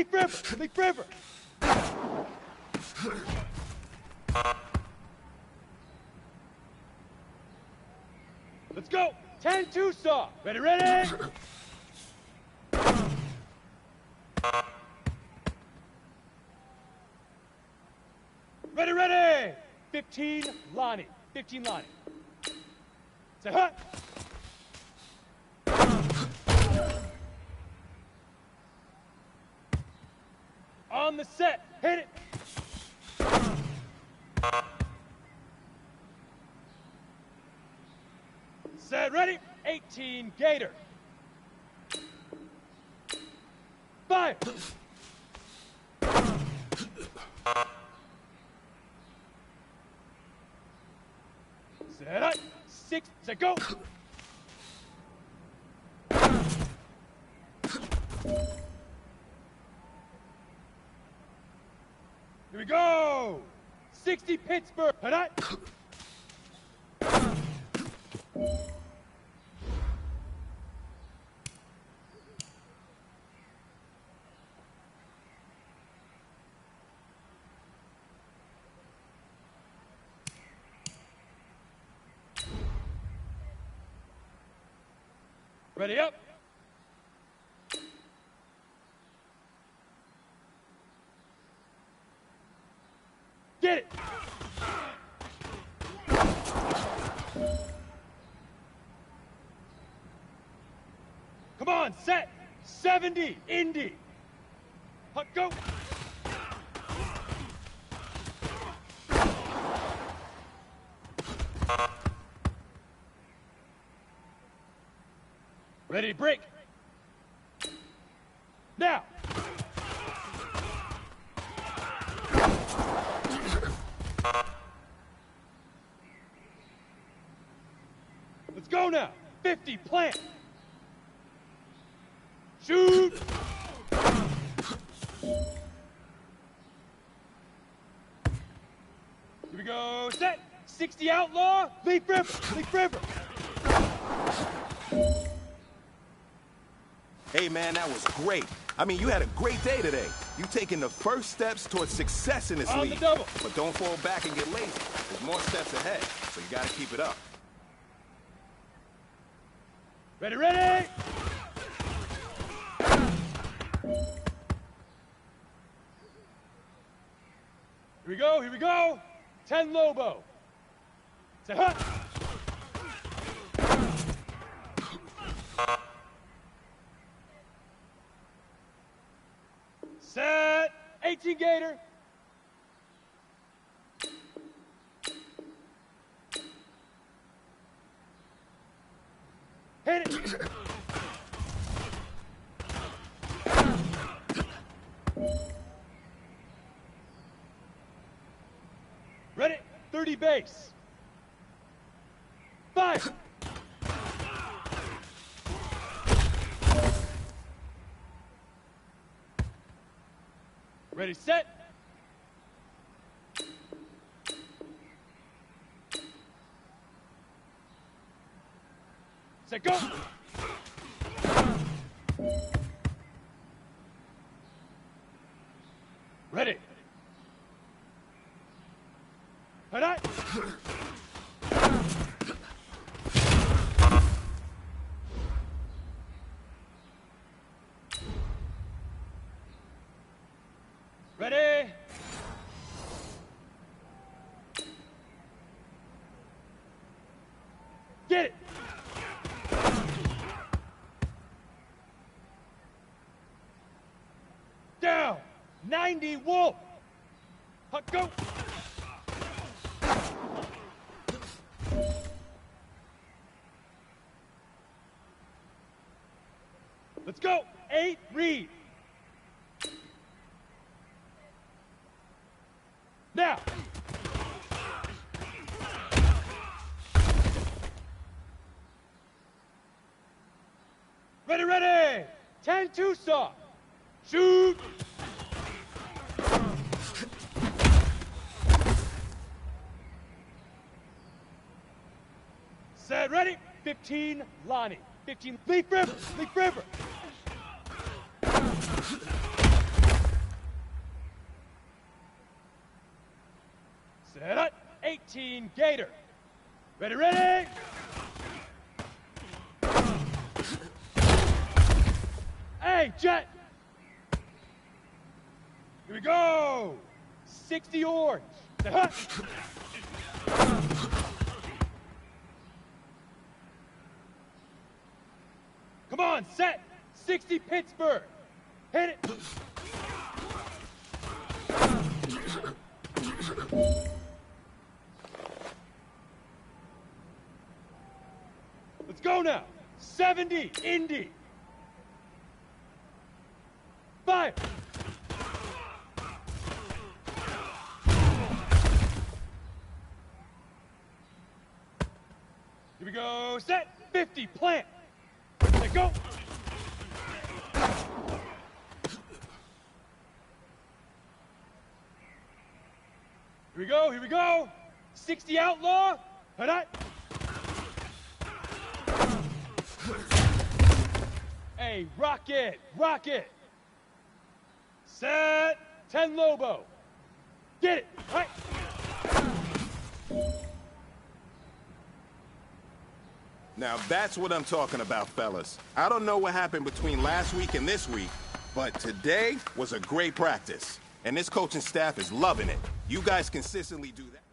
Leaf River! Leaf River! Let's go! 10-2 saw! Ready, ready! Ready, ready! 15 Lonnie. 15 Lonnie. Say hut! On the set, hit it! Set, ready? 18 Gator. Fire! Set up. 6, set, go! Here we go! 60 Pittsburgh. Hit it. Ready up. Get it. Come on, set. 70, Indy. Huck, go. Ready to break. Now. Let's go now. 50, plant. Shoot. Here we go. Set. 60 outlaw. Leaf River. Leaf River. Hey man, that was great. I mean, you had a great day today. You taking the first steps towards success in this On league. the double. But don't fall back and get lazy. There's more steps ahead, so you gotta keep it up. Ready, ready! Here we go, here we go! 10 Lobo. Say hut! Set! 18 Gator. Hit it! Ready? 30 base. 5. Ready, set. Set, go. Ready. Head out. Ready? Get it! Down! 90 Wolf! Huck, go! Let's go! 8 Reed! Now! Ready, ready! 10-2 saw! Shoot! Set, ready? 15 Lonnie. 15 Leaf River! Leaf River! 17 Gator. Ready, ready? Hey, Jet! Here we go! 60 Orange. Huh? Come on, set! 60 Pittsburgh. Hit it! Let's go now! 70 Indy. Fire! Here we go, set! 50 plant. Let go! Here we go, here we go! 60 outlaw! Hit. Hey, rocket! Rocket! Set! 10 Lobo! Get it! Right! Now that's what I'm talking about, fellas. I don't know what happened between last week and this week, but today was a great practice. And this coaching staff is loving it. You guys consistently do that.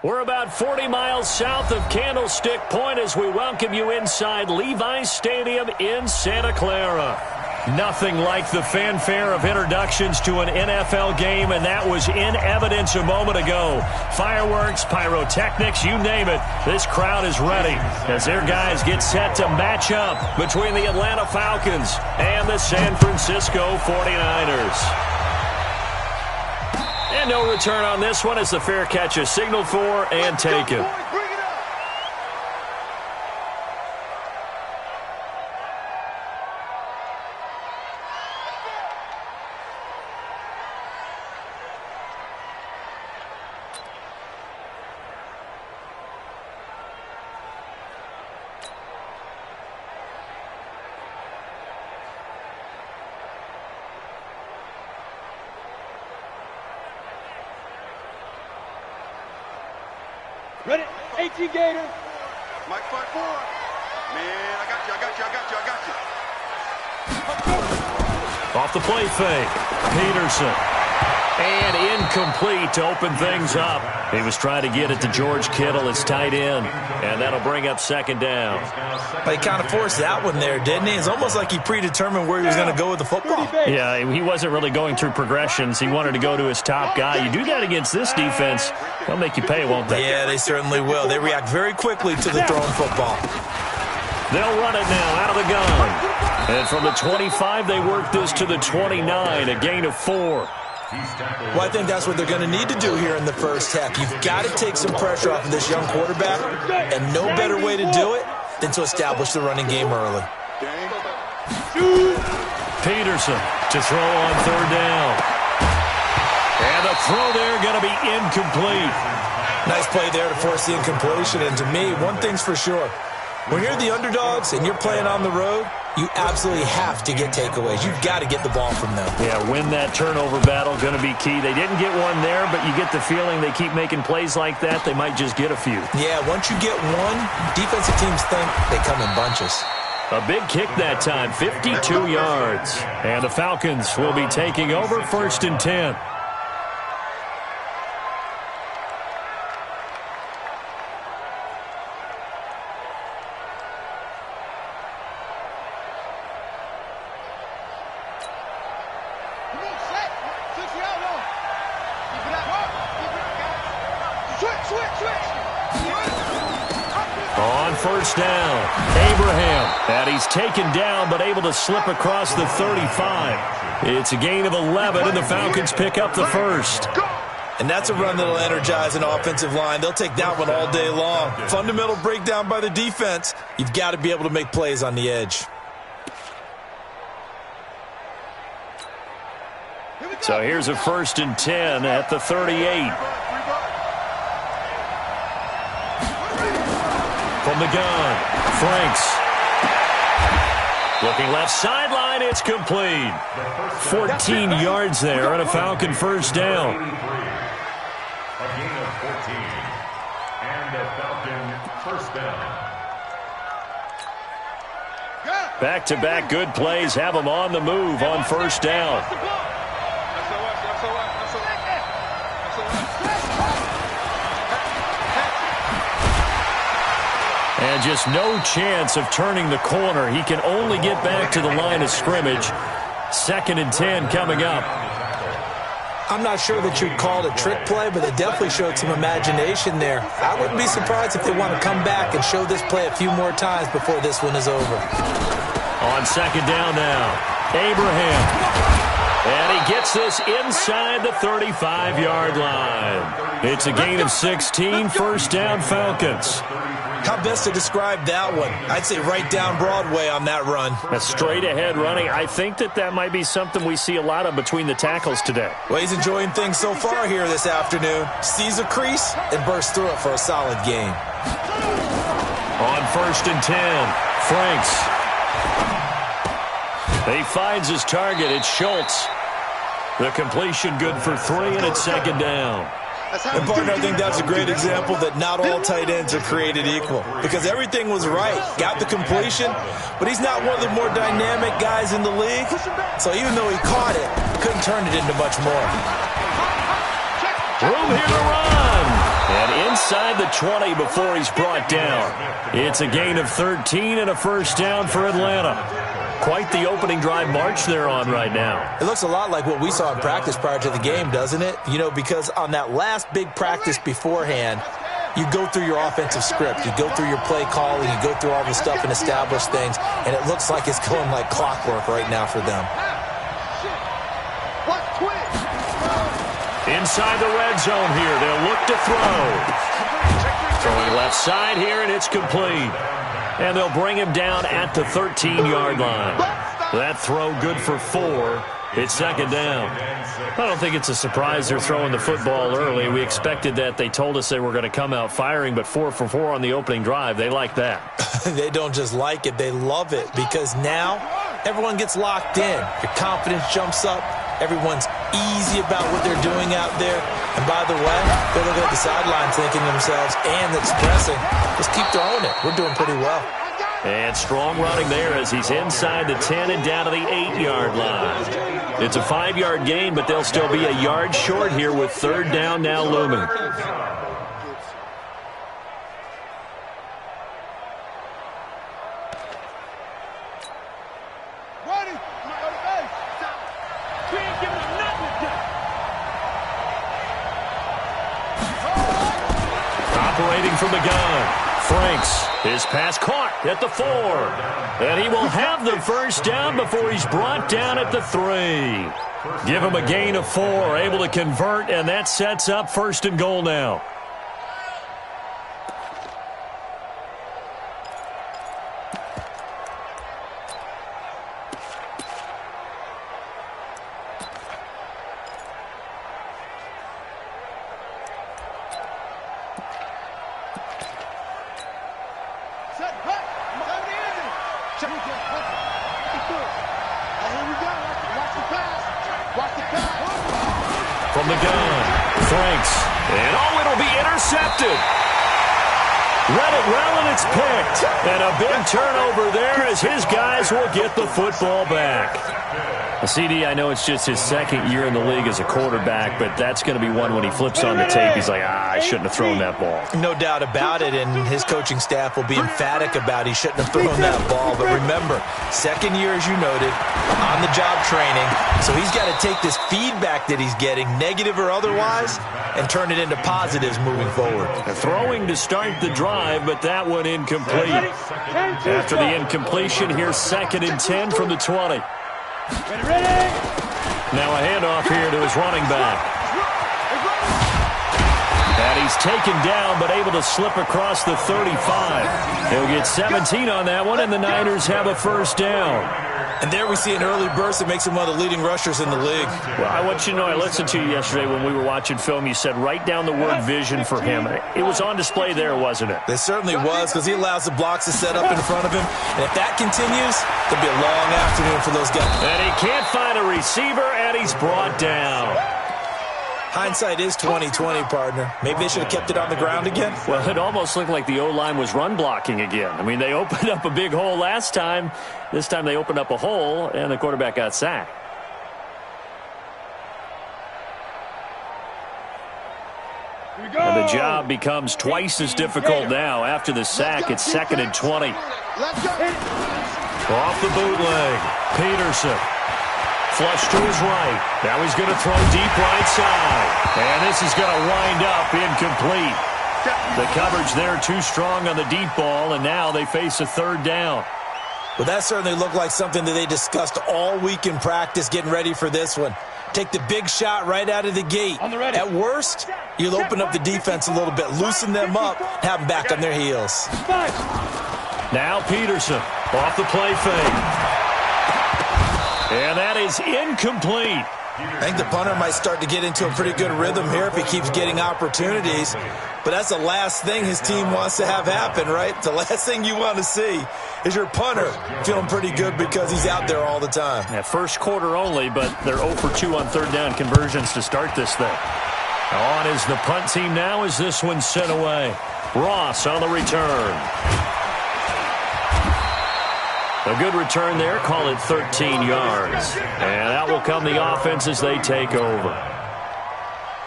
We're about 40 miles south of Candlestick Point as we welcome you inside Levi's Stadium in Santa Clara. Nothing like the fanfare of introductions to an NFL game, and that was in evidence a moment ago. Fireworks, pyrotechnics, you name it. This crowd is ready as their guys get set to match up between the Atlanta Falcons and the San Francisco 49ers. And no return on this one as the fair catch is signaled for and taken. Ready? 18 Gator. Mike 5-4. Man, I got you. Off the play fake. Peterson. And incomplete to open things up. He was trying to get it to George Kittle, his tight end. And that'll bring up second down. He kind of forced that one there, didn't he? It's almost like he predetermined where he was going to go with the football. Yeah, he wasn't really going through progressions. He wanted to go to his top guy. You do that against this defense, they'll make you pay, won't they? Yeah, they certainly will. They react very quickly to the thrown football. They'll run it now out of the gun. And from the 25, they work this to the 29, a gain of 4. Well, I think that's what they're going to need to do here in the first half. You've got to take some pressure off of this young quarterback, and no better way to do it than to establish the running game early. Peterson to throw on third down. And the throw there going to be incomplete. Nice play there to force the incompletion. And to me, one thing's for sure. When you're the underdogs and you're playing on the road, you absolutely have to get takeaways. You've got to get the ball from them. Yeah, win that turnover battle, going to be key. They didn't get one there, but you get the feeling they keep making plays like that, they might just get a few. Yeah, once you get one, defensive teams think they come in bunches. A big kick that time, 52 yards. And the Falcons will be taking over 1st and 10. On first down, Abraham. And he's taken down, but able to slip across the 35. It's a gain of 11, and the Falcons pick up the first. And that's a run that'll energize an offensive line. They'll take that one all day long. Fundamental breakdown by the defense. You've got to be able to make plays on the edge. So here's a 1st and 10 at the 38. From the gun, Franks. Looking left sideline, it's complete. 14 yards there and a Falcon first down. A gain of 14 and a Falcon first down. Back-to-back good plays have them on the move on first down. And just no chance of turning the corner. He can only get back to the line of scrimmage. 2nd and 10 coming up. I'm not sure that you'd call it a trick play, but they definitely showed some imagination there. I wouldn't be surprised if they want to come back and show this play a few more times before this one is over. On 2nd down now, Abraham. And he gets this inside the 35-yard line. It's a gain of 16, first down Falcons. How best to describe that one? I'd say right down Broadway on that run. A straight-ahead running. I think that might be something we see a lot of between the tackles today. Well, he's enjoying things so far here this afternoon. Sees a crease and bursts through it for a solid gain. On 1st and 10, Franks. He finds his target. It's Schultz. The completion good for 3, and it's 2nd down. And, partner, I think that's a great example that not all tight ends are created equal. Because everything was right. Got the completion, but he's not one of the more dynamic guys in the league. So even though he caught it, couldn't turn it into much more. Room here to run. And inside the 20 before he's brought down. It's a gain of 13 and a first down for Atlanta. Quite the opening drive march they're on right now. It looks a lot like what we saw in practice prior to the game, doesn't it? You know, because on that last big practice beforehand, you go through your offensive script, you go through your play calling, you go through all the stuff and establish things, and it looks like it's going like clockwork right now for them. Inside the red zone here, they'll look to throw. Throwing left side here, and it's complete. And they'll bring him down at the 13-yard line. That throw good for 4. It's second down. I don't think it's a surprise they're throwing the football early. We expected that. They told us they were going to come out firing, but 4 for 4 on the opening drive. They like that. They don't just like it, they love it, because now everyone gets locked in. Your confidence jumps up. Everyone's easy about what they're doing out there. And by the way, they're looking at the sideline thinking to themselves and expressing, let's keep throwing it. We're doing pretty well. And strong running there as he's inside the 10 and down to the 8-yard line. It's a 5-yard gain, but they'll still be a yard short here with third down now looming. Operating from the gun. Franks, his pass caught at the 4. And he will have the first down before he's brought down at the 3. Give him a gain of 4, able to convert, and that sets up first and goal now. From the gun, Franks, and it'll be intercepted. Read it well, and it's picked. And a big turnover there as his guys will get the football back. CD, I know it's just his second year in the league as a quarterback, but that's going to be one when he flips on the tape. He's like, I shouldn't have thrown that ball. No doubt about it, and his coaching staff will be emphatic about he shouldn't have thrown that ball. But remember, second year, as you noted, on-the-job training, so he's got to take this feedback that he's getting, negative or otherwise, and turn it into positives moving forward. Throwing to start the drive, but that one incomplete. After the incompletion, here's 2nd and 10 from the 20. Now a handoff here to his running back. And he's taken down, but able to slip across the 35. He'll get 17 on that one, and the Niners have a first down. And there we see an early burst that makes him one of the leading rushers in the league. Well, I want you to know, I listened to you yesterday when we were watching film. You said write down the word vision for him. It was on display there, wasn't it? It certainly was, because he allows the blocks to set up in front of him. And if that continues, it'll be a long afternoon for those guys. And he can't find a receiver, and he's brought down. Hindsight is 20/20, partner. Maybe they should have kept it on the ground again. Well, it almost looked like the O-line was run blocking again. I mean, they opened up a big hole last time. This time they opened up a hole, and the quarterback got sacked. And the job becomes twice as difficult now. After the sack, it's 2nd and 20. Off the bootleg, Peterson. Flush to his right. Now he's going to throw deep right side. And this is going to wind up incomplete. The coverage there too strong on the deep ball, and now they face a third down. Well, that certainly looked like something that they discussed all week in practice getting ready for this one. Take the big shot right out of the gate. At worst, you'll open up the defense a little bit, loosen them up, have them back on their heels. Now Peterson off the play fake. And that is incomplete. I think the punter might start to get into a pretty good rhythm here if he keeps getting opportunities. But that's the last thing his team wants to have happen, right? The last thing you want to see is your punter feeling pretty good because he's out there all the time. Yeah, first quarter only, but they're 0 for 2 on third down conversions to start this thing. On is the punt team now as this one's sent away. Ross on the return. A good return there, call it 13 yards. And out will come the offense as they take over.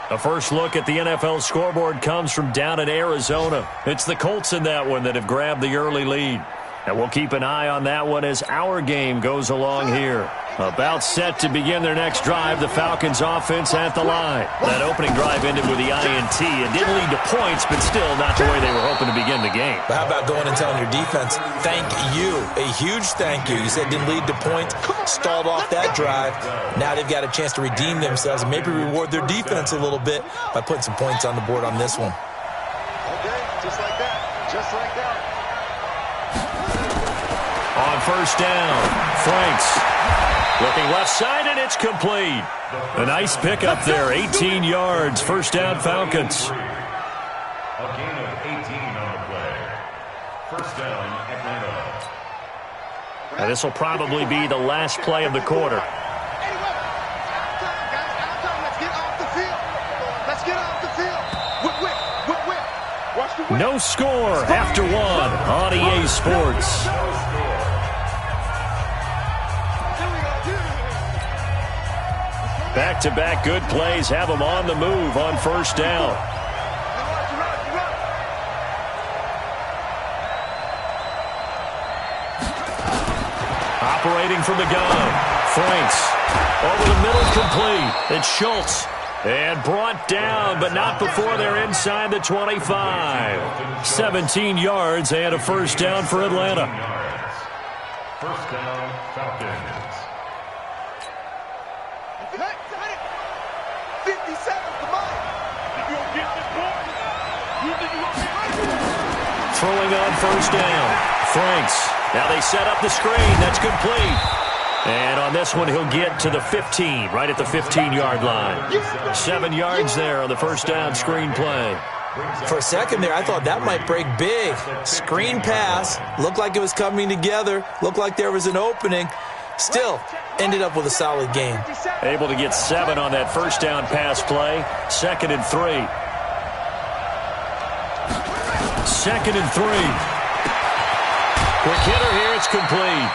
A first look at the NFL scoreboard comes from down in Arizona. It's the Colts in that one that have grabbed the early lead. And we'll keep an eye on that one as our game goes along here. About set to begin their next drive, the Falcons offense at the line. That opening drive ended with the INT. It didn't lead to points, but still not the way they were hoping to begin the game. But how about going and telling your defense, thank you, a huge thank you. You said it didn't lead to points, stalled off that drive. Now they've got a chance to redeem themselves and maybe reward their defense a little bit by putting some points on the board on this one. Okay, just like that. Just like that. On first down, Franks looking left side, and it's complete. A nice pickup there, 18 yards, first down Falcons. A gain of 18 on the play. First down, Atlanta. Now this will probably be the last play of the quarter. No score after one on EA Sports. Back-to-back good plays have them on the move on first down. Operating from the gun. Franks over the middle, complete. It's Schultz. And brought down, but not before they're inside the 25. 17 yards and a first down for Atlanta. First down, Falcons. 57, come on. You gonna get this point? You think you gonna get Throwing on first down. Franks. Now they set up the screen. That's complete. And on this one, he'll get to the 15, right at the 15-yard line. 7 yards there on the first down screen play. For a second there, I thought that might break big. Screen pass. Looked like it was coming together. Looked like there was an opening. Still, ended up with a solid game. Able to get 7 on that first down pass play. 2nd and 3. 2nd and 3. Quick hitter here. It's complete.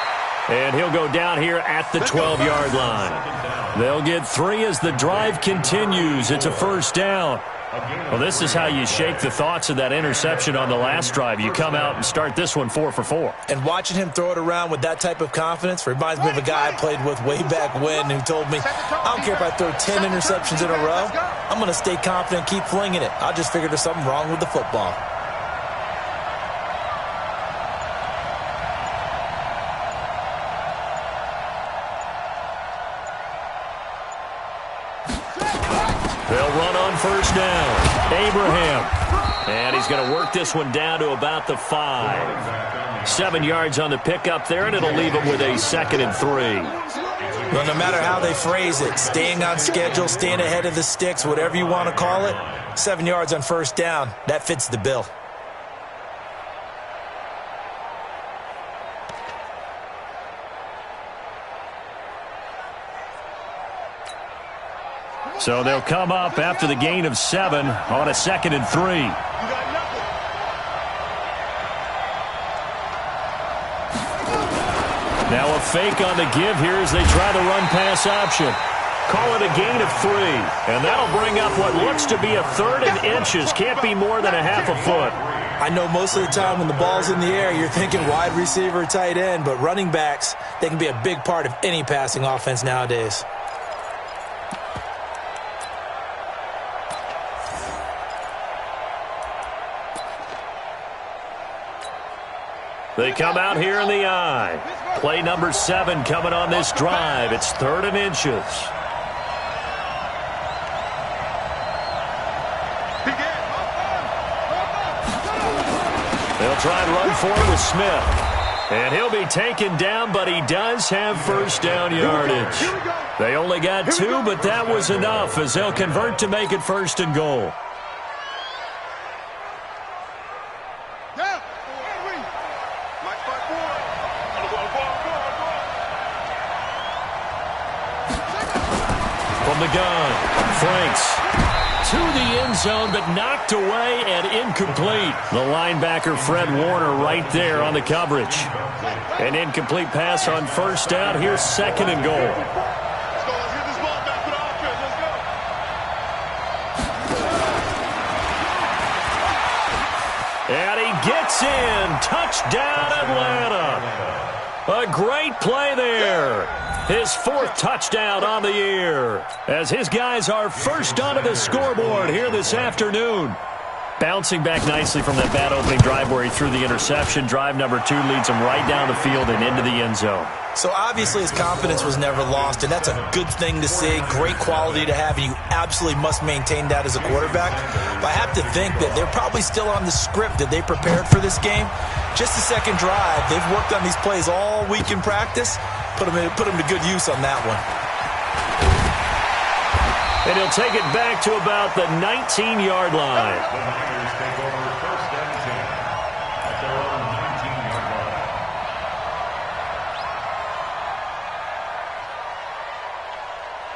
And he'll go down here at the 12-yard line. They'll get 3 as the drive continues. It's a first down. Well, this is how you shake the thoughts of that interception on the last drive. You come out and start this one 4 for 4. And watching him throw it around with that type of confidence reminds me of a guy I played with way back when who told me, I don't care if I throw 10 interceptions in a row. I'm going to stay confident and keep flinging it. I just figured there's something wrong with the football. They'll run on first down. Abraham. And he's going to work this one down to about the 5. 7 yards on the pickup there, and it'll leave him with a 2nd and 3. Well, no matter how they phrase it, staying on schedule, staying ahead of the sticks, whatever you want to call it, 7 yards on first down, that fits the bill. So they'll come up after the gain of 7 on a 2nd and 3. Now a fake on the give here as they try the run-pass option. Call it a gain of 3. And that'll bring up what looks to be a 3rd and inches. Can't be more than a half a foot. I know most of the time when the ball's in the air, you're thinking wide receiver, tight end, but running backs, they can be a big part of any passing offense nowadays. They come out here in the eye. Play number 7 coming on this drive. It's 3rd and inches. They'll try and run for it with Smith. And he'll be taken down, but he does have first down yardage. They only got 2, but that was enough as they'll convert to make it 1st and goal. From the gun, Franks to the end zone, but knocked away and incomplete. The linebacker, Fred Warner, right there on the coverage. An incomplete pass on first down. Here's 2nd and goal. gets in. Touchdown, Atlanta. A great play there. His 4th touchdown on the year, as his guys are first onto the scoreboard here this afternoon. Bouncing back nicely from that bad opening drive where he threw the interception. Drive number 2 leads him right down the field and into the end zone. So obviously his confidence was never lost, and that's a good thing to see. Great quality to have, and you absolutely must maintain that as a quarterback. But I have to think that they're probably still on the script that they prepared for this game. Just the second drive, they've worked on these plays all week in practice. Put them to good use on that one. And he'll take it back to about the 19-yard line. The Niners take over 1st and 10 at their own 19-yard line.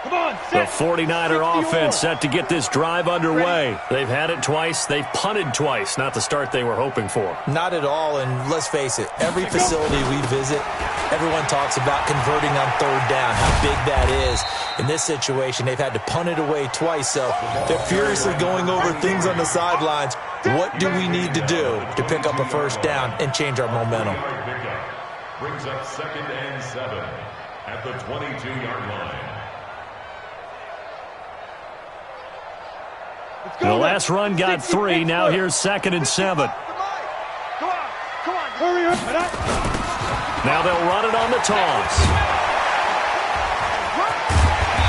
Come on, The set. 49er offense set to get this drive underway. They've had it twice. They've punted twice. Not the start they were hoping for. Not at all, and let's face it, every facility we visit, everyone talks about converting on 3rd down, how big that is. In this situation, they've had to punt it away twice, so they're furiously going over things on the sidelines. What do we need to do to pick up a 1st down and change our momentum? Brings up 2nd and 7 at the 22-yard line. The last run got 3. Now here's 2nd and 7. Come on, hurry up. Now they'll run it on the toss.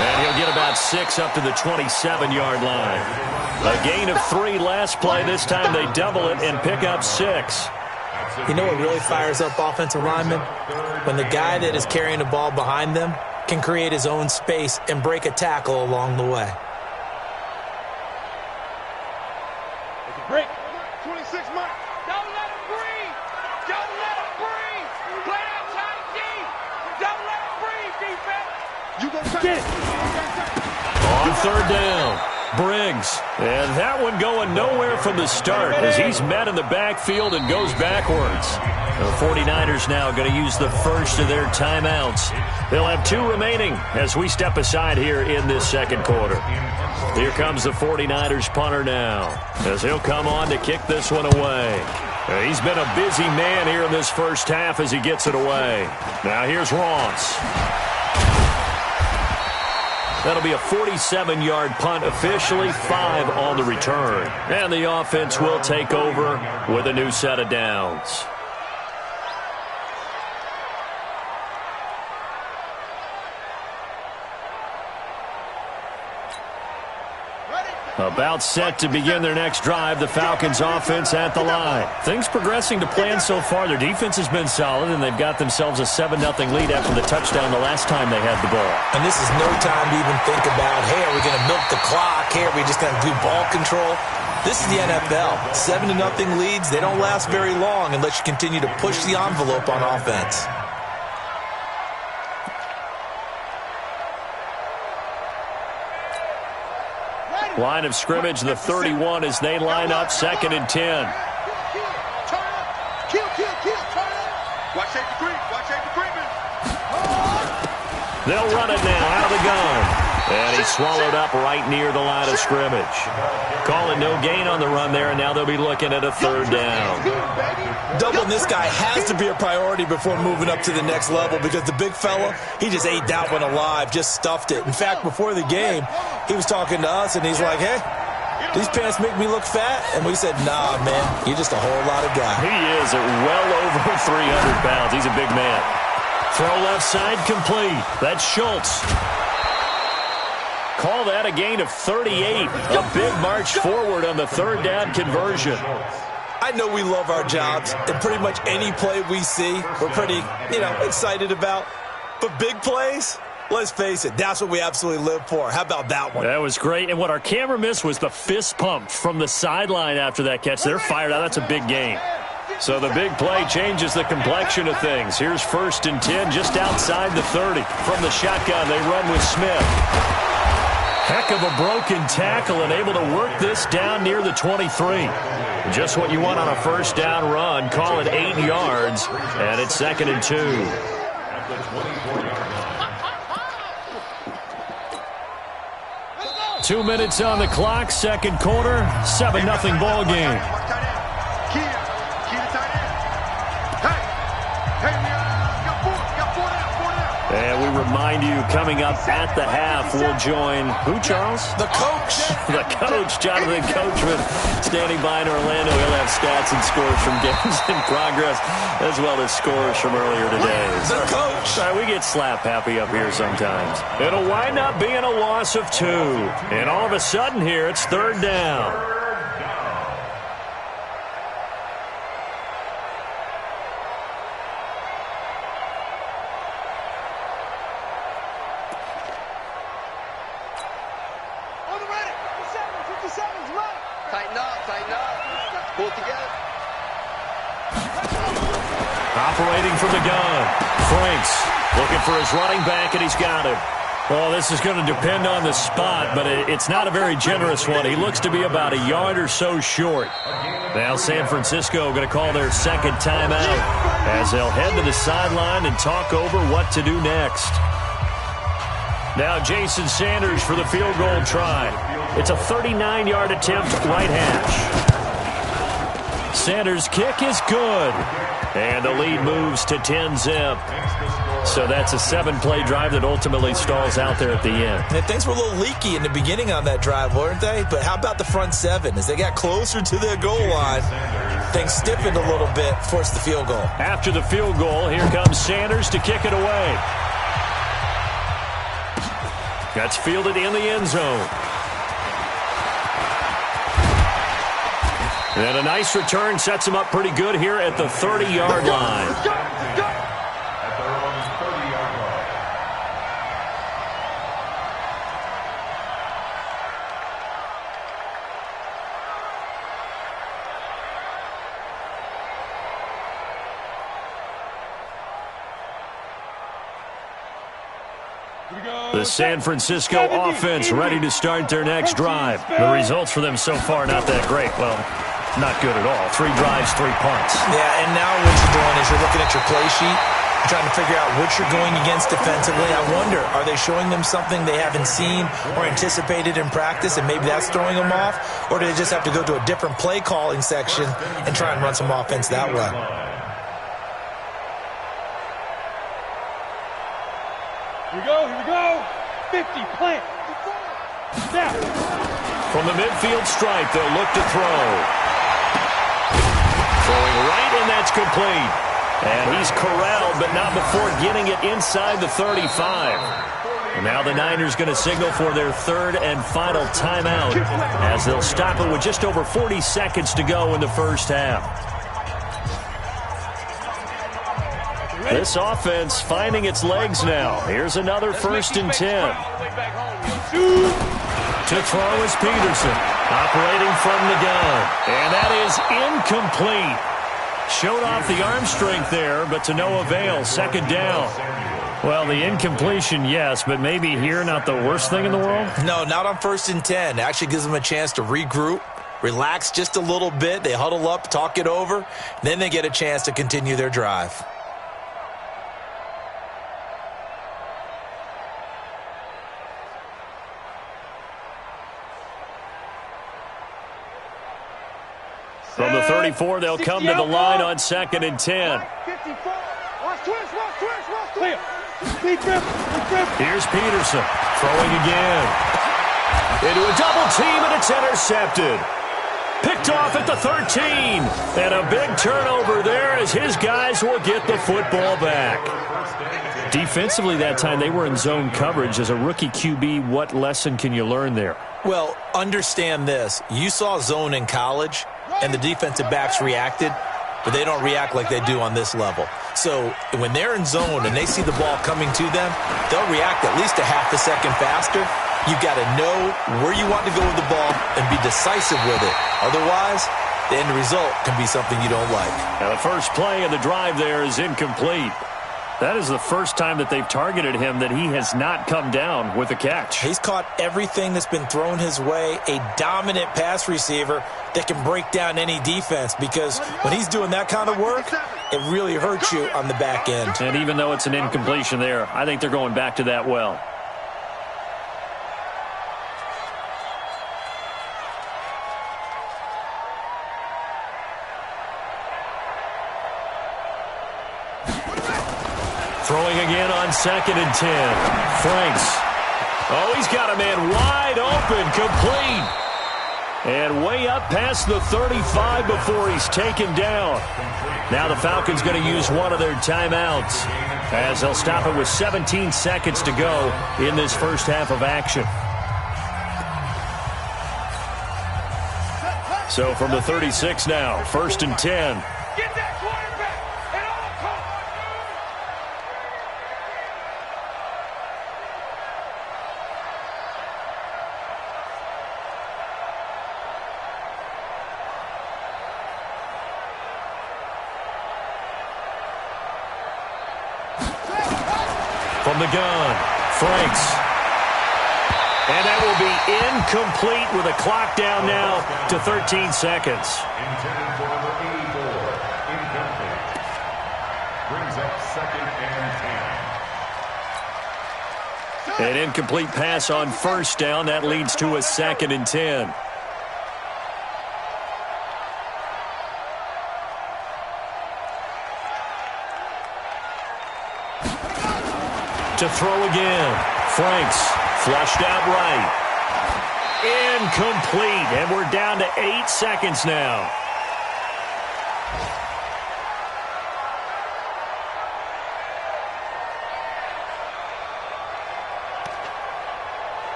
And he'll get about 6 up to the 27-yard line. A gain of 3 last play. This time they double it and pick up 6. You know what really fires up offensive linemen? When the guy that is carrying the ball behind them can create his own space and break a tackle along the way. Break. 26 Mike. Don't let him breathe. Don't let him breathe. Play that tight deep. Don't let him breathe, defense. You go get it. On 3rd down, Briggs. And that one going nowhere from the start as he's met in the backfield and goes backwards. The 49ers now going to use the first of their timeouts. They'll have 2 remaining as we step aside here in this 2nd quarter. Here comes the 49ers punter now as he'll come on to kick this one away. He's been a busy man here in this first half as he gets it away. Now here's Ross. That'll be a 47-yard punt, officially 5 on the return. And the offense will take over with a new set of downs. About set to begin their next drive, the Falcons offense at the line. Things progressing to plan so far. Their defense has been solid, and they've got themselves a 7-0 lead after the touchdown the last time they had the ball. And this is no time to even think about, hey, are we going to milk the clock? Hey, are we just going to do ball control? This is the NFL. 7-0 leads, they don't last very long unless you continue to push the envelope on offense. Line of scrimmage, the 31 as they line up 2nd and 10. Watch safety creep. Watch safety creeping. They'll run it now out of the gun. And he's swallowed up right near the line of scrimmage. Calling no gain on the run there, and now they'll be looking at a 3rd down. Doubling this guy has to be a priority before moving up to the next level because the big fella, he just ate that one alive, just stuffed it. In fact, before the game, he was talking to us, and he's like, hey, these pants make me look fat? And we said, nah, man, you're just a whole lot of guy. He is at well over 300 pounds. He's a big man. Throw left side complete. That's Schultz. Call that a gain of 38. A big march forward on the 3rd down conversion. I know we love our jobs, and pretty much any play we see, we're pretty, excited about. But big plays, let's face it, that's what we absolutely live for. How about that one? That was great. And what our camera missed was the fist pump from the sideline after that catch. They're fired out. That's a big gain. So the big play changes the complexion of things. Here's 1st and 10 just outside the 30. From the shotgun, they run with Smith. Heck of a broken tackle and able to work this down near the 23. Just what you want on a 1st down run. Call it 8 yards, and it's 2nd and 2. At the 24-yard line. 2 minutes on the clock, 2nd quarter, 7-0 ball game. remind you, coming up at the half, we'll join who, Charles? The coach. The coach, Jonathan Coachman, standing by in Orlando. He'll have stats and scores from games in progress, as well as scores from earlier today. The coach. Sorry, we get slap happy up here sometimes. It'll wind up being a loss of 2. And all of a sudden here, it's 3rd down. Operating from the gun. Franks looking for his running back, and he's got him. Well, this is going to depend on the spot, but it's not a very generous one. He looks to be about a yard or so short. Now San Francisco going to call their second timeout as they'll head to the sideline and talk over what to do next. Now Jason Sanders for the field goal try. It's a 39-yard attempt, right hash. Sanders' kick is good. And the lead moves to 10-zip. So that's a 7-play drive that ultimately stalls out there at the end. And things were a little leaky in the beginning on that drive, weren't they? But how about the front 7? As they got closer to their goal line, things stiffened a little bit, forced the field goal. After the field goal, here comes Sanders to kick it away. That's fielded in the end zone. And a nice return sets him up pretty good here at the 30-yard line. At their own 30-yard line. The San Francisco offense ready to start their next drive. The results for them so far not that great. Well, not good at all. 3 drives, 3 punts. Yeah, and now what you're doing is you're looking at your play sheet, trying to figure out what you're going against defensively. I wonder, are they showing them something they haven't seen or anticipated in practice, and maybe that's throwing them off? Or do they just have to go to a different play calling section and try and run some offense that way? Here we go. 50, plant. Snap. From the midfield stripe, they'll look to throw. Throwing right, and that's complete. And he's corralled, but not before getting it inside the 35. And now the Niners going to signal for their 3rd and final timeout as they'll stop it with just over 40 seconds to go in the first half. This offense finding its legs now. Here's another 1st and 10. To throw is Peterson, operating from the gun. And that is incomplete. Showed off the arm strength there, but to no avail. 2nd down. Well, the incompletion, yes, but maybe here not the worst thing in the world? No, not on 1st and 10. It actually gives them a chance to regroup, relax just a little bit. They huddle up, talk it over. Then they get a chance to continue their drive. From the 34, they'll come to the line on 2nd and 10. Here's Peterson throwing again. Into a double team, and it's intercepted. Picked off at the 13. And a big turnover there as his guys will get the football back. Defensively that time, they were in zone coverage. As a rookie QB, what lesson can you learn there? Well, understand this. You saw zone in college, and the defensive backs reacted, but they don't react like they do on this level. So when they're in zone and they see the ball coming to them, they'll react at least a half a second faster. You've got to know where you want to go with the ball and be decisive with it. Otherwise, the end result can be something you don't like. Now the first play of the drive there is incomplete. That is the first time that they've targeted him that he has not come down with a catch. He's caught everything that's been thrown his way, a dominant pass receiver that can break down any defense, because when he's doing that kind of work, it really hurts you on the back end. And even though it's an incompletion there, I think they're going back to that well. Throwing again on 2nd and 10. Franks. Oh, he's got a man wide open, complete. And way up past the 35 before he's taken down. Now the Falcons going to use one of their timeouts as they'll stop it with 17 seconds to go in this first half of action. So from the 36 now, 1st and 10. Get that quarterback at all costs. From the gun, Franks. And that will be incomplete with a clock down now to 13 seconds. Intended for number 84. Incomplete. Brings up 2nd and 10. An incomplete pass on 1st down. That leads to a 2nd and 10. To throw again. Franks. Flushed out right. Incomplete. And we're down to 8 seconds now.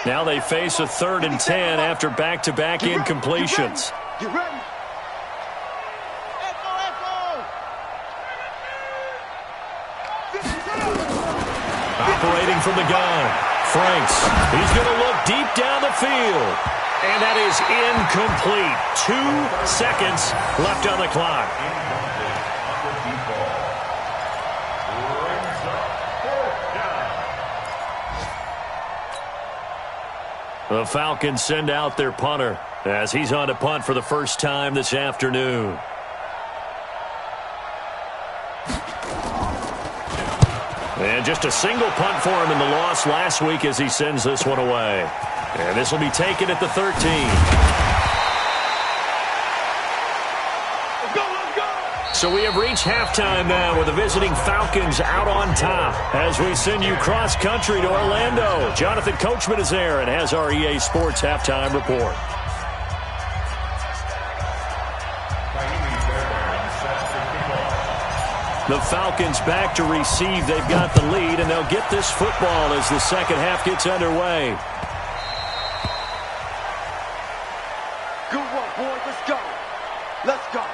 Now they face a 3rd and 10 after back-to-back incompletions. Get ready. Operating from the gun, Franks. He's going to look deep down the field. And that is incomplete. 2 seconds left on the clock. The Falcons send out their punter as he's on to punt for the first time this afternoon. And just a single punt for him in the loss last week as he sends this one away. And this will be taken at the 13. Let's go, let's go. So we have reached halftime now with the visiting Falcons out on top as we send you cross-country to Orlando. Jonathan Coachman is there and has our EA Sports halftime report. The Falcons back to receive. They've got the lead, and they'll get this football as the second half gets underway. Good work, boys. Let's go. Let's go.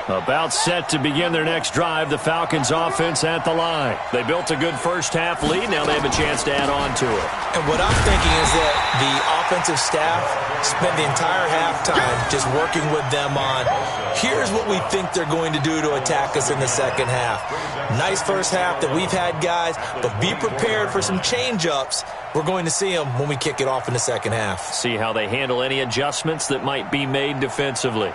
About set to begin their next drive, the Falcons offense at the line. They built a good first half lead. Now they have a chance to add on to it. And what I'm thinking is that the offensive staff spent the entire halftime just working with them on, here's what we think they're going to do to attack us in the second half. Nice first half that we've had, guys, but be prepared for some change-ups. We're going to see them when we kick it off in the second half. See how they handle any adjustments that might be made defensively.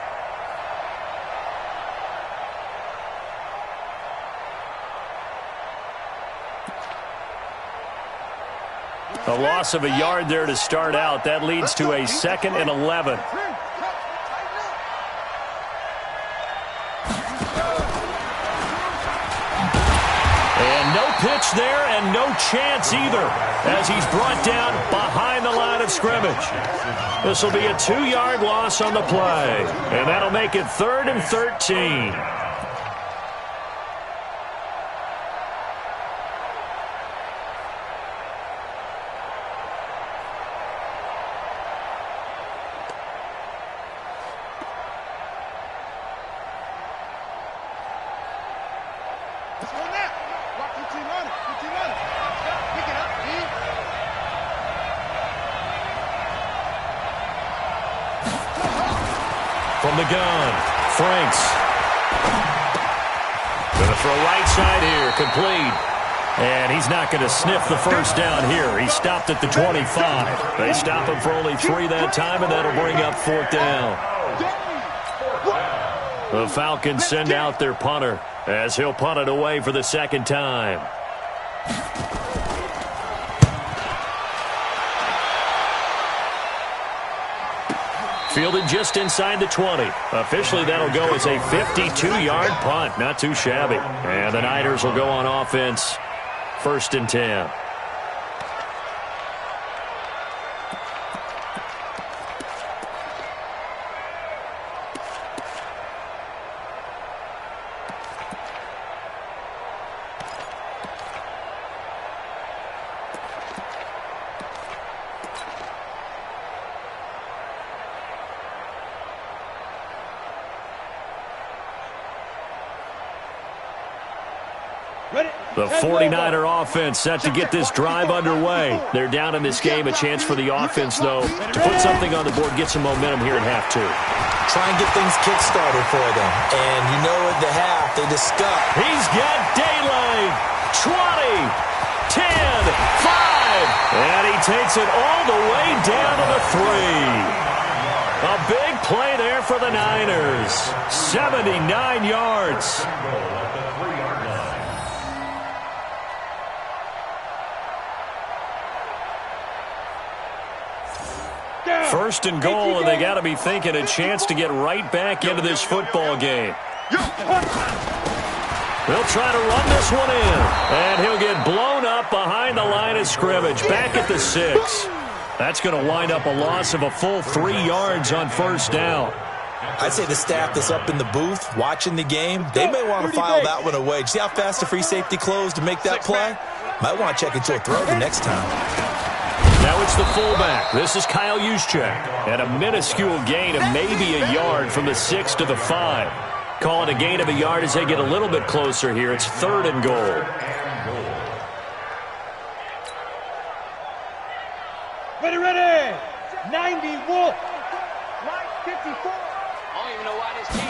A loss of a yard there to start out. That leads to a 2nd and 11. And no pitch there and no chance either as he's brought down behind the line of scrimmage. This will be a 2-yard loss on the play. And that'll make it 3rd and 13. From the gun, Franks. Going to throw right side here, complete. And he's not going to sniff the first down here. He stopped at the 25. They stop him for only 3 that time, and that'll bring up 4th down. The Falcons send out their punter as he'll punt it away for the 2nd time. Fielded just inside the 20. Officially, that'll go as a 52-yard punt. Not too shabby. And the Niners will go on offense. 1st and 10. The 49er offense set to get this drive underway. They're down in this game. A chance for the offense, though, to put something on the board, get some momentum here in half 2. Try and get things kick-started for them. And you know at the half, they discuss. He's got daylight. 20, 10, 5. And he takes it all the way down to the 3. A big play there for the Niners. 79 yards. First and goal, and they got to be thinking a chance to get right back into this football game. They'll try to run this one in, and he'll get blown up behind the line of scrimmage, back at the 6. That's going to wind up a loss of a full 3 yards on 1st down. I'd say the staff that's up in the booth watching the game, they may want to file that one away. See how fast the free safety closed to make that play? Might want to check into a throw the next time. Now it's the fullback. This is Kyle Juszczyk. And a minuscule gain of maybe a yard from the 6 to the 5. Call it a gain of a yard as they get a little bit closer here. It's 3rd and goal. Ready. 90 Wolf. 54. I don't even know why this team.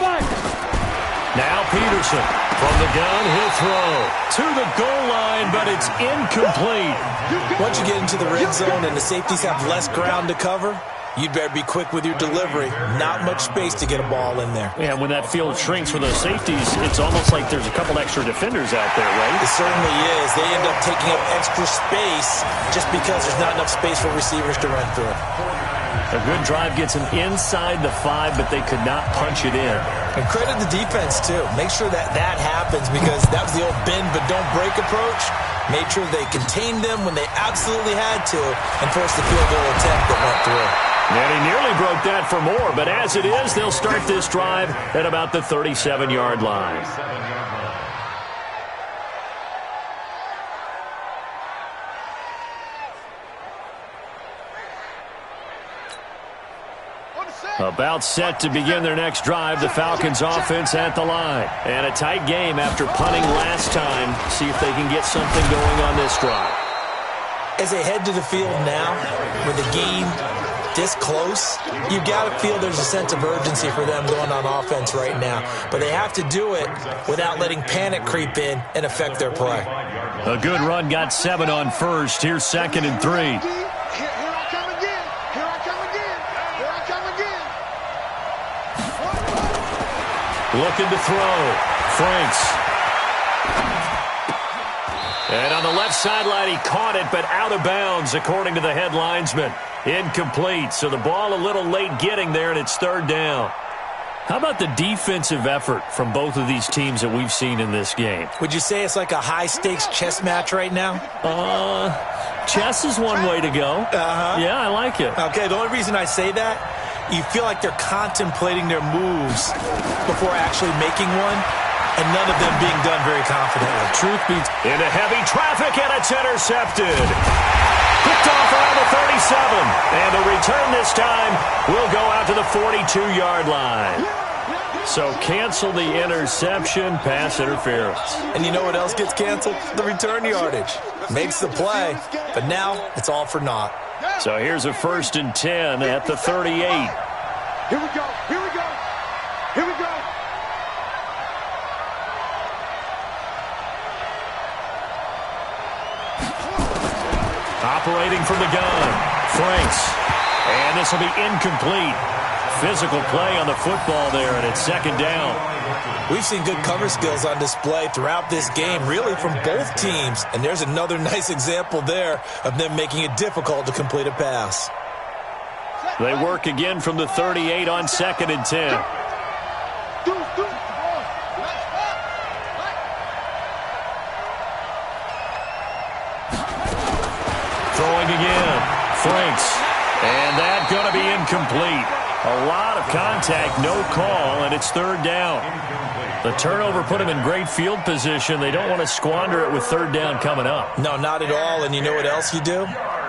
Now Peterson from the gun. He'll throw to the goal line, but it's incomplete. Once you get into the red zone and the safeties have less ground to cover, you'd better be quick with your delivery. Not much space to get a ball in there. Yeah, when that field shrinks for those safeties, it's almost like there's a couple extra defenders out there, right? It certainly is. They end up taking up extra space just because there's not enough space for receivers to run through. A good drive gets them inside the 5, but they could not punch it in. And credit the defense, too. Make sure that happens because that was the old bend but don't break approach. Made sure they contained them when they absolutely had to and forced the field goal attempt that went through. And he nearly broke that for more, but as it is, they'll start this drive at about the 37-yard line. About set to begin their next drive, the Falcons offense at the line. And a tight game after punting last time. See if they can get something going on this drive. As they head to the field now, with the game this close, you've got to feel there's a sense of urgency for them going on offense right now. But they have to do it without letting panic creep in and affect their play. A good run got 7 on 1st. Here's 2nd and 3. Looking to throw. Franks. And on the left sideline, he caught it, but out of bounds, according to the head linesman. Incomplete. So the ball a little late getting there, and it's 3rd down. How about the defensive effort from both of these teams that we've seen in this game? Would you say it's like a high-stakes chess match right now? Chess is one way to go. Yeah, I like it. Okay, the only reason I say that, you feel like they're contemplating their moves before actually making one, and none of them being done very confidently. Truth be told, into heavy traffic, and it's intercepted. Picked off around the 37, and the return this time will go out to the 42-yard line. So cancel the interception, pass interference. And you know what else gets canceled? The return yardage. Makes the play, but now it's all for naught. So here's a 1st and 10 at the 38. Here we go. Here we go. Here we go. Operating from the gun. Franks. And this will be incomplete. Physical play on the football there, and it's second down. We've seen good cover skills on display throughout this game, really from both teams. And there's another nice example there of them making it difficult to complete a pass. They work again from the 38 on 2nd and 10. Throwing again. Franks. And that's going to be incomplete. A lot of contact, no call, and it's third down. The turnover put them in great field position. They don't want to squander it with third down coming up. No, not at all. And you know what else you do?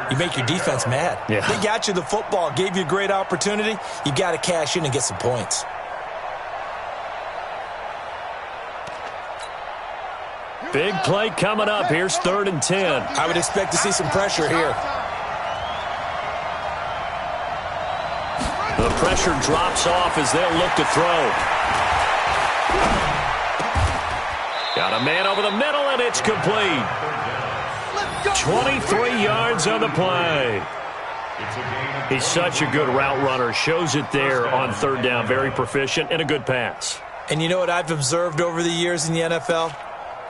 You make your defense mad. Yeah. They got you the football, gave you a great opportunity. You got to cash in and get some points. Big play coming up. Here's 3rd and 10. I would expect to see some pressure here. The pressure drops off as they'll look to throw. Got a man over the middle, and it's complete. 23 yards on the play. He's such a good route runner. Shows it there on third down. Very proficient and a good pass. And you know what I've observed over the years in the NFL?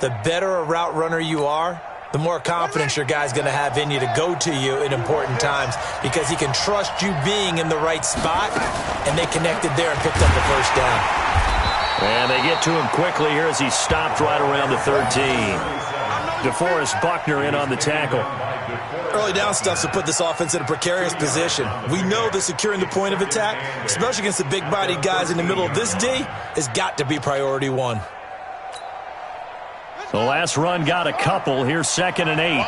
The better a route runner you are, the more confidence your guy's going to have in you to go to you in important times because he can trust you being in the right spot, and they connected there and picked up the first down. And they get to him quickly here as he stopped right around the 13. DeForest Buckner in on the tackle. Early down stuff to put this offense in a precarious position. We know that securing the point of attack, especially against the big-bodied guys in the middle of this D, has got to be priority one. The last run got a couple. Here's 2nd and 8.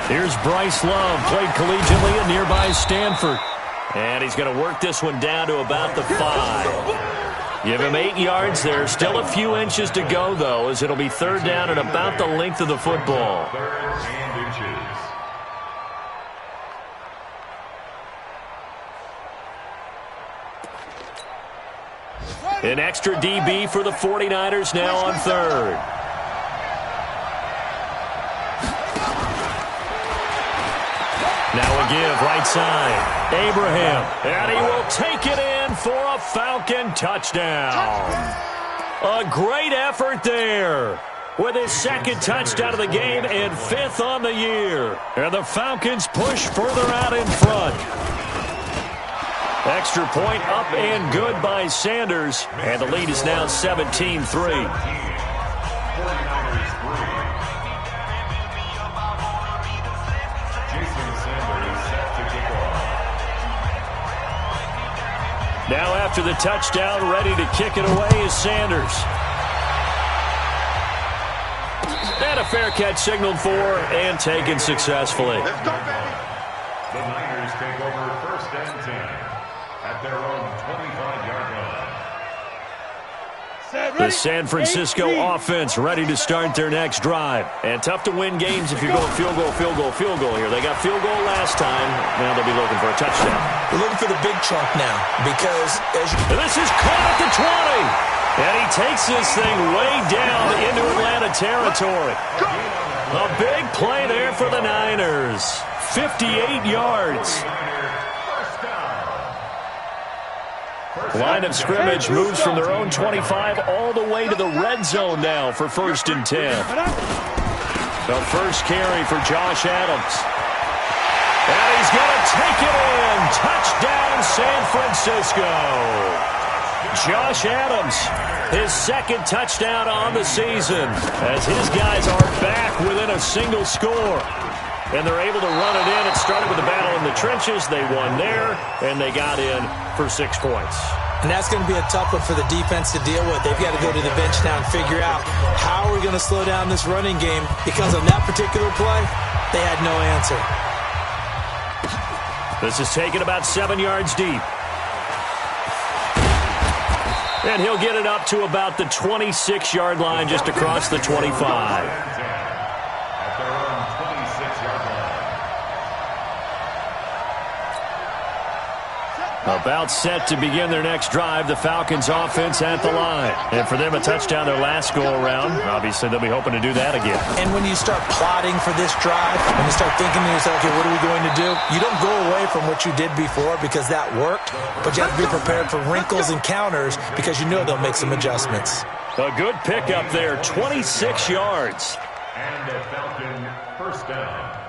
Here's Bryce Love, played collegiately at nearby Stanford. And he's going to work this one down to about the 5. Give him 8 yards there. Still a few inches to go, though, as it'll be third down at about the length of the football. An extra DB for the 49ers now on third. Now a give right side. Abraham. And he will take it in for a Falcon touchdown. A great effort there. With his 2nd touchdown of the game and 5th on the year. And the Falcons push further out in front. Extra point up and good by Sanders. And the lead is now 17-3. Now after the touchdown, ready to kick it away is Sanders. And a fair catch signaled for and taken successfully. Let's go, baby. The Niners take over 1st and 10. At their own 25-yard line. The San Francisco offense ready to start their next drive. And tough to win games if you're going field goal, field goal, field goal here. They got field goal last time. Now they'll be looking for a touchdown. They're looking for the big chunk now because and this is caught at the 20. And he takes this thing way down into Atlanta territory. A big play there for the Niners. 58 yards. Line of scrimmage moves from their own 25 all the way to the red zone now for 1st and 10. The first carry for Josh Adams. And he's going to take it in. Touchdown, San Francisco. Josh Adams, his 2nd touchdown on the season as his guys are back within a single score. And they're able to run it in. It started with a battle in the trenches. They won there, and they got in for 6 points. And that's going to be a tough one for the defense to deal with. They've got to go to the bench now and figure out how are we going to slow down this running game, because on that particular play, they had no answer. This is taken about 7 yards deep. And he'll get it up to about the 26-yard line just across the 25. About set to begin their next drive, the Falcons offense at the line. And for them, a touchdown their last go-around. Obviously, they'll be hoping to do that again. And when you start plotting for this drive, when you start thinking to yourself, okay, what are we going to do? You don't go away from what you did before because that worked, but you have to be prepared for wrinkles and counters because you know they'll make some adjustments. A good pickup there, 26 yards. And a Falcon first down.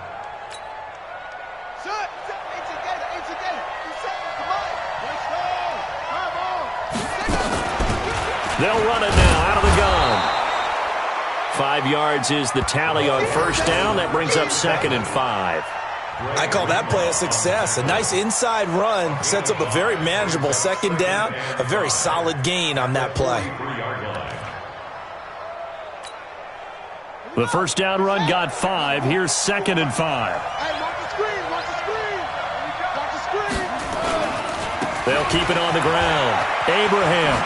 They'll run it now out of the gun. 5 yards is the tally on first down. That brings up 2nd and 5. I call that play a success. A nice inside run sets up a very manageable 2nd down. A very solid gain on that play. The first down run got 5. Here's 2nd and 5. They'll keep it on the ground. Abraham.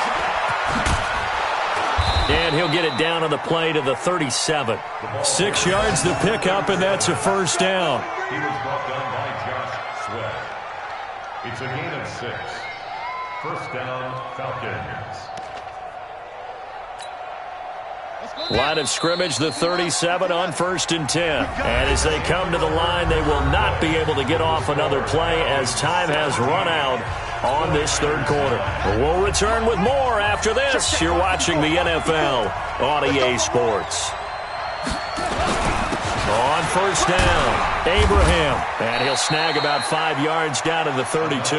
And he'll get it down on the play to the 37. 6 yards the pickup, and that's a first down. He was brought down by Josh Sweat. It's a gain of 6. First down, Falcons. Line of scrimmage, the 37 on 1st and 10. And as they come to the line, they will not be able to get off another play as time has run out on this 3rd quarter. We'll return with more after this. You're watching the NFL on EA Sports. On first down, Abraham. And he'll snag about 5 yards down to the 32.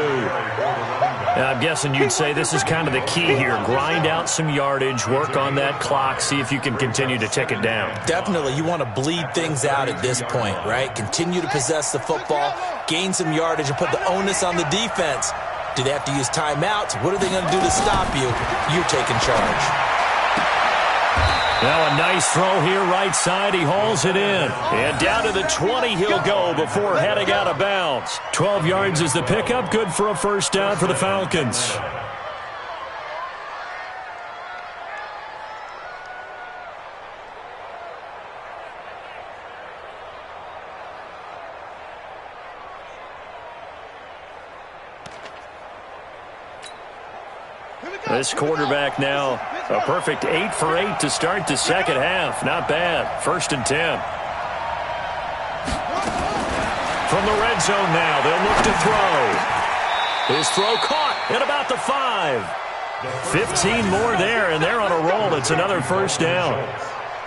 Now, I'm guessing you'd say this is kind of the key here. Grind out some yardage, work on that clock, see if you can continue to tick it down. Definitely. You want to bleed things out at this point, right? Continue to possess the football, gain some yardage, and put the onus on the defense. Do they have to use timeouts? What are they going to do to stop you? You're taking charge. Now a nice throw here right side. He hauls it in. And down to the 20 he'll go before heading out of bounds. 12 yards is the pickup. Good for a first down for the Falcons. This quarterback now, a perfect 8 for 8 to start the 2nd half. Not bad. 1st and 10. From the red zone now, they'll look to throw. His throw caught at about the 5. 15 more there, and they're on a roll. It's another first down.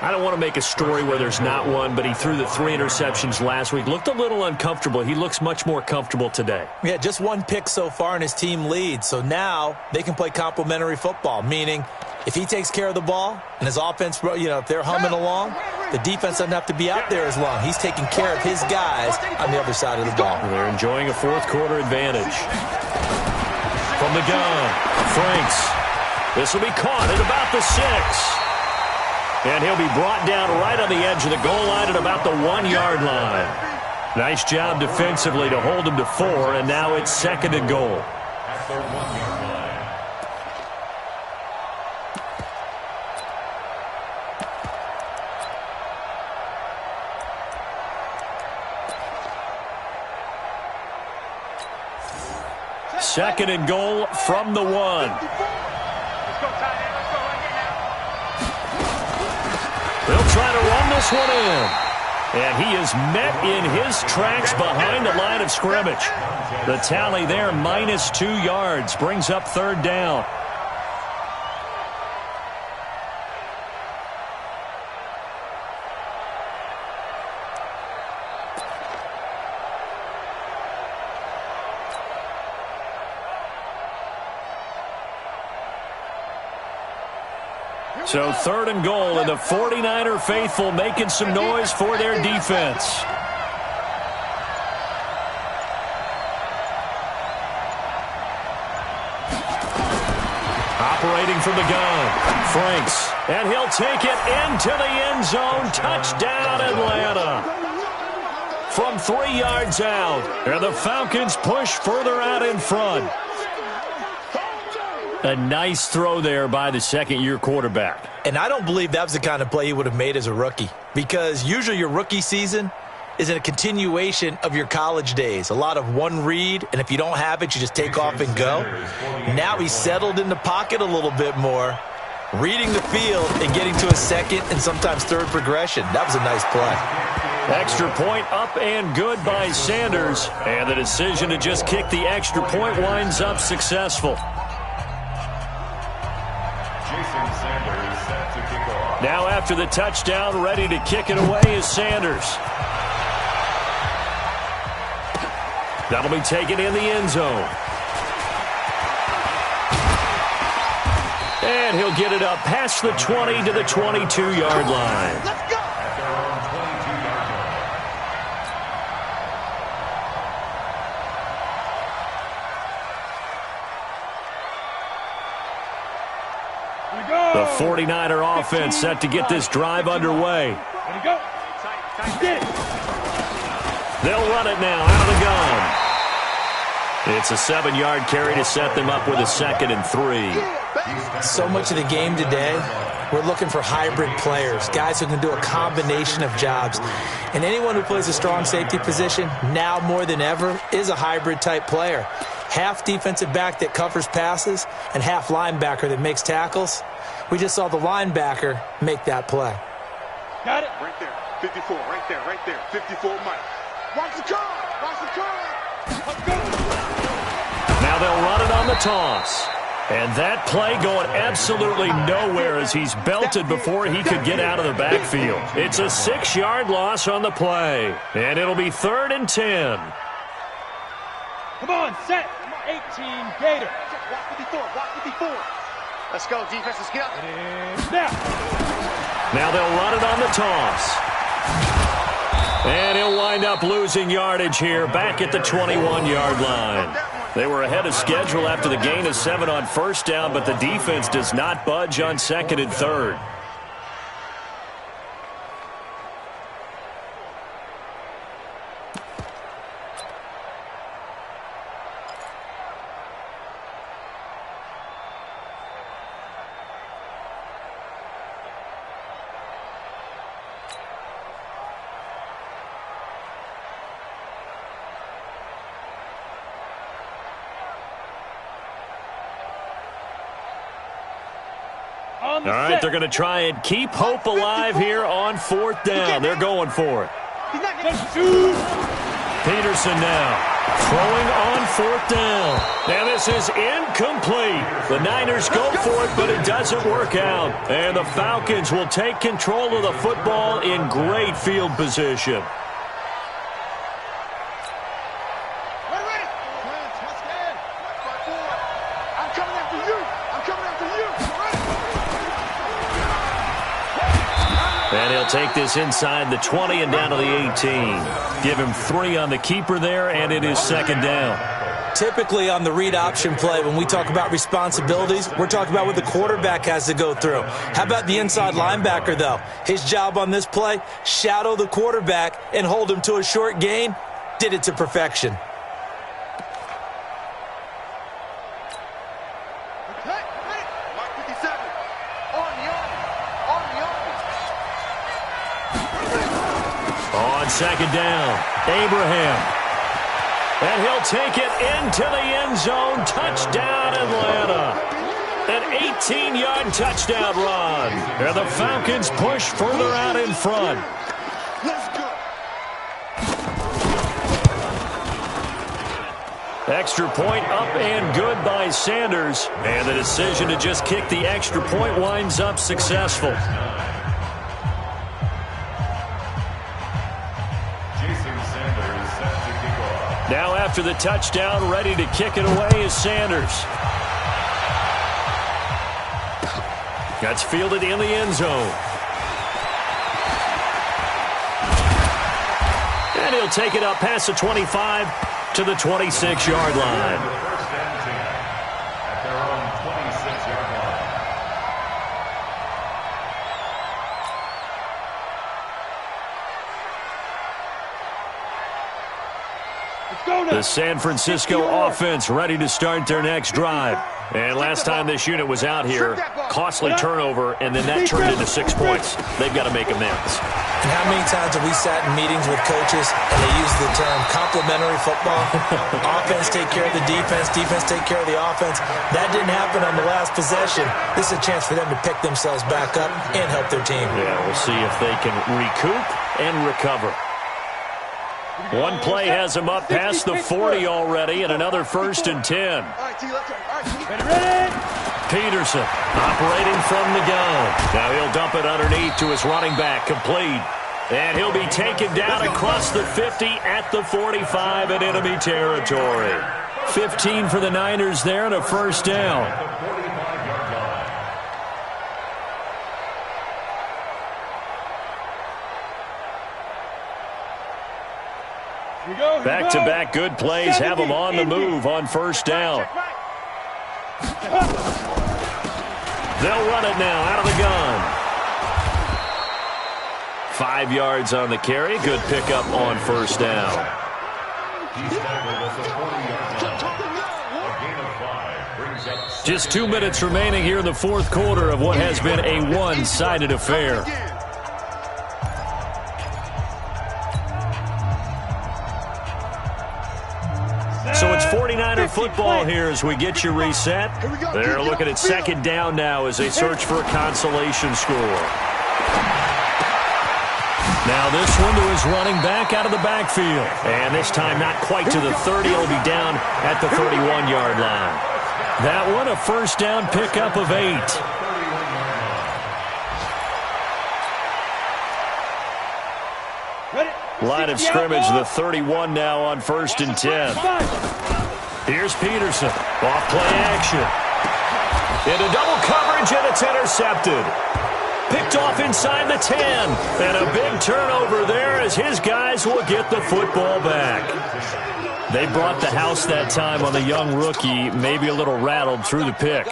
I don't want to make a story where there's not one, but he threw the 3 interceptions last week. Looked a little uncomfortable. He looks much more comfortable today. Yeah, just 1 pick so far, and his team leads. So now they can play complementary football, meaning if he takes care of the ball and his offense, if they're humming along, the defense doesn't have to be out there as long. He's taking care of his guys on the other side of the ball. They're enjoying a 4th quarter advantage. From the gun, Franks. This will be caught at about the 6. And he'll be brought down right on the edge of the goal line at about the 1-yard line. Nice job defensively to hold him to 4, and now it's 2nd and goal. At the 1-yard line. Second and goal from the 1. They'll try to run this one in. And he is met in his tracks behind the line of scrimmage. The tally there, minus 2 yards, brings up 3rd down. So 3rd and goal, and the 49er faithful making some noise for their defense. Operating from the gun, Franks, and he'll take it into the end zone. Touchdown, Atlanta. From 3 yards out, and the Falcons push further out in front. A nice throw there by the 2nd-year quarterback. And I don't believe that was the kind of play he would have made as a rookie. Because usually your rookie season, is a continuation of your college days. A lot of one read, and if you don't have it, you just take off and go. Now he's settled in the pocket a little bit more, reading the field and getting to a second and sometimes third progression. That was a nice play. Extra point up and good by Sanders. And the decision to just kick the extra point winds up successful. Now after the touchdown, ready to kick it away is Sanders. That'll be taken in the end zone. And he'll get it up past the 20 to the 22-yard line. Let's go! The 49er offense set to get this drive underway. Go. They'll run it now out of the gun. It's a 7-yard carry to set them up with a 2nd and 3. So much of the game today, we're looking for hybrid players, guys who can do a combination of jobs. And anyone who plays a strong safety position, now more than ever, is a hybrid type player. Half defensive back that covers passes and half linebacker that makes tackles. We just saw the linebacker make that play. Got it. Right there. 54, right there, right there. 54, Mike. Watch the car! Watch the car! Let's go! Now they'll run it on the toss. And that play going absolutely nowhere as he's belted before he could get out of the backfield. It's a 6-yard loss on the play. And it'll be 3rd and 10. Come on, set. 18 Gator. Watch 54, watch 54. Let's go, defense, let's get up. Now they'll run it on the toss. And he'll wind up losing yardage here back at the 21-yard line. They were ahead of schedule after the gain of 7 on first down, but the defense does not budge on 2nd and 3rd. All right, they're going to try and keep hope alive here on 4th down. They're going for it. Peterson now throwing on 4th down. And this is incomplete. The Niners go for it, but it doesn't work out. And the Falcons will take control of the football in great field position. And he'll take this inside the 20 and down to the 18. Give him 3 on the keeper there, and it is 2nd down. Typically on the read option play, when we talk about responsibilities, we're talking about what the quarterback has to go through. How about the inside linebacker, though? His job on this play, shadow the quarterback and hold him to a short gain. Did it to perfection. On 2nd down, Abraham. And he'll take it into the end zone. Touchdown, Atlanta. An 18-yard touchdown run. And the Falcons push further out in front. Let's go. Extra point up and good by Sanders. And the decision to just kick the extra point winds up successful. Now after the touchdown, ready to kick it away is Sanders. That's fielded in the end zone. And he'll take it up past the 25 to the 26-yard line. The San Francisco offense ready to start their next drive. And last time this unit was out here, costly turnover, and then that turned into 6 points. They've got to make amends. And how many times have we sat in meetings with coaches and they use the term complementary football? Offense take care of the defense, defense take care of the offense. That didn't happen on the last possession. This is a chance for them to pick themselves back up and help their team. Yeah, we'll see if they can recoup and recover. One play has him up past the 40 already, and another 1st and 10. Peterson operating from the gun. Now he'll dump it underneath to his running back, complete. And he'll be taken down across the 50 at the 45 in enemy territory. 15 for the Niners there and a 1st down. Back-to-back good plays have them on the move on 1st down. They'll run it now out of the gun. 5 yards on the carry. Good pickup on 1st down. Just 2 minutes remaining here in the 4th quarter of what has been a one-sided affair. So it's 49er football here as we get you reset. They're looking at 2nd down now as they search for a consolation score. Now this one to his running back out of the backfield. And this time not quite to the 30. It'll be down at the 31-yard line. That one a 1st down pickup of 8. Line of scrimmage, the 31 now on 1st and 10. Here's Peterson. Off play action. Into double coverage, and it's intercepted. Picked off inside the 10. And a big turnover there as his guys will get the football back. They brought the house that time on the young rookie, maybe a little rattled through the pick.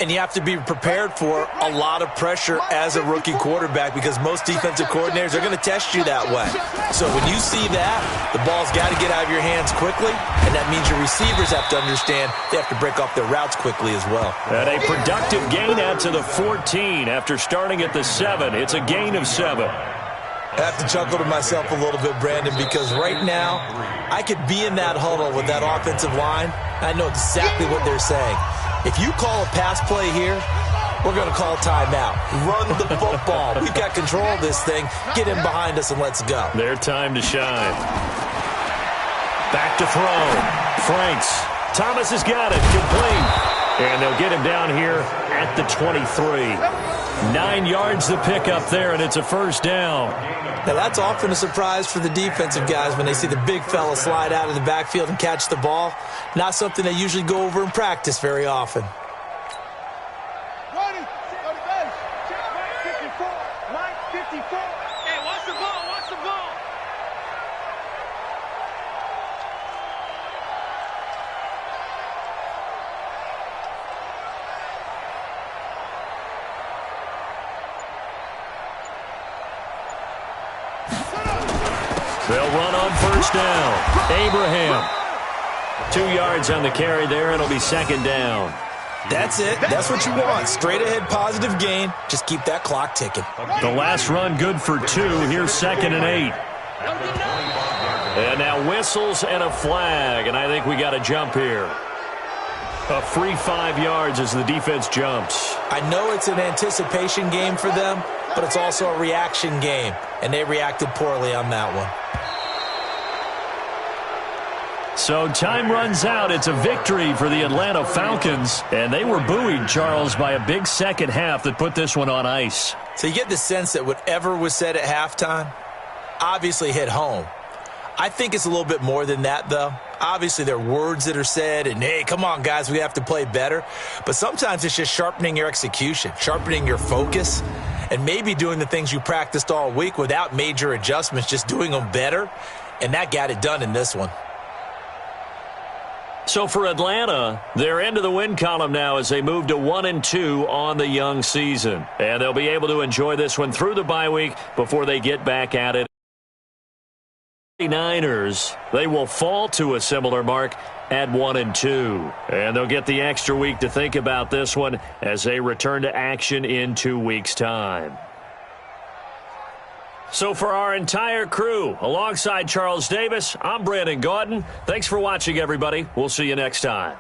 And you have to be prepared for a lot of pressure as a rookie quarterback because most defensive coordinators are going to test you that way. So when you see that, the ball's got to get out of your hands quickly, and that means your receivers have to understand they have to break off their routes quickly as well. And a productive gain out to the 14 after starting at the 7. It's a gain of 7. I have to chuckle to myself a little bit, Brandon, because right now I could be in that huddle with that offensive line. I know exactly what they're saying. If you call a pass play here, we're going to call timeout. Run the football. We've got control of this thing. Get in behind us and let's go. Their time to shine. Back to throw. Franks. Thomas has got it. Complete. And they'll get him down here at the 23. 9 yards to pick up there, and it's a 1st down. Now, that's often a surprise for the defensive guys when they see the big fella slide out of the backfield and catch the ball. Not something they usually go over in practice very often. Ready, go to base. Check Mike 54. Mike 54. Hey, watch the ball, watch the ball. They'll run on 1st down. Abraham. 2 yards on the carry there. It'll be 2nd down. That's it. That's what you want. Straight ahead positive gain. Just keep that clock ticking. The last run good for 2. Here's 2nd and 8. And now whistles and a flag. And I think we got a jump here. A free 5 yards as the defense jumps. I know it's an anticipation game for them, but it's also a reaction game. And they reacted poorly on that one. So time runs out. It's a victory for the Atlanta Falcons. And they were buoyed, Charles, by a big second half that put this one on ice. So you get the sense that whatever was said at halftime obviously hit home. I think it's a little bit more than that, though. Obviously, there are words that are said, and, hey, come on, guys, we have to play better. But sometimes it's just sharpening your execution, sharpening your focus, and maybe doing the things you practiced all week without major adjustments, just doing them better. And that got it done in this one. So for Atlanta, they're into the win column now as they move to 1-2 on the young season. And they'll be able to enjoy this one through the bye week before they get back at it. Niners, they will fall to a similar mark at 1-2. And they'll get the extra week to think about this one as they return to action in 2 weeks' time. So for our entire crew, alongside Charles Davis, I'm Brandon Gaudin. Thanks for watching, everybody. We'll see you next time.